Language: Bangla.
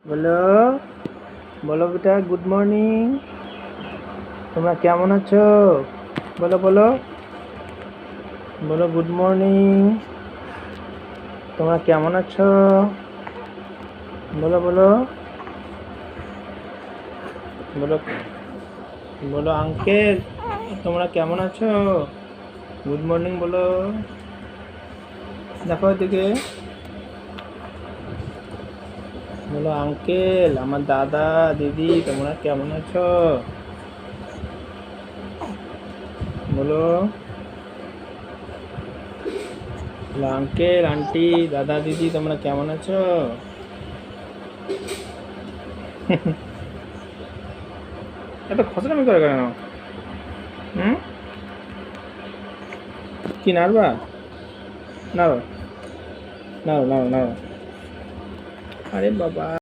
বলো বলো বেটা, গুড মর্নিং। তোমরা কেমন আছো? বলো বলো বলো, গুড মর্নিং। তোমরা কেমন আছো? বলো বলো বলো বলো আঙ্কেল, তোমরা কেমন আছো? গুড মর্নিং বলো। দেখো এদিকে, বলো আঙ্কেল, আমার দাদা দিদি, তোমরা কেমন আছো? বলো বলো আঙ্কেল আন্টি দাদা দিদি, তোমরা কেমন আছো? এত খসড়ামি করে কেন? হুম, কি নাড়বা? নাও নাও নাও নাও। আরে বাবা।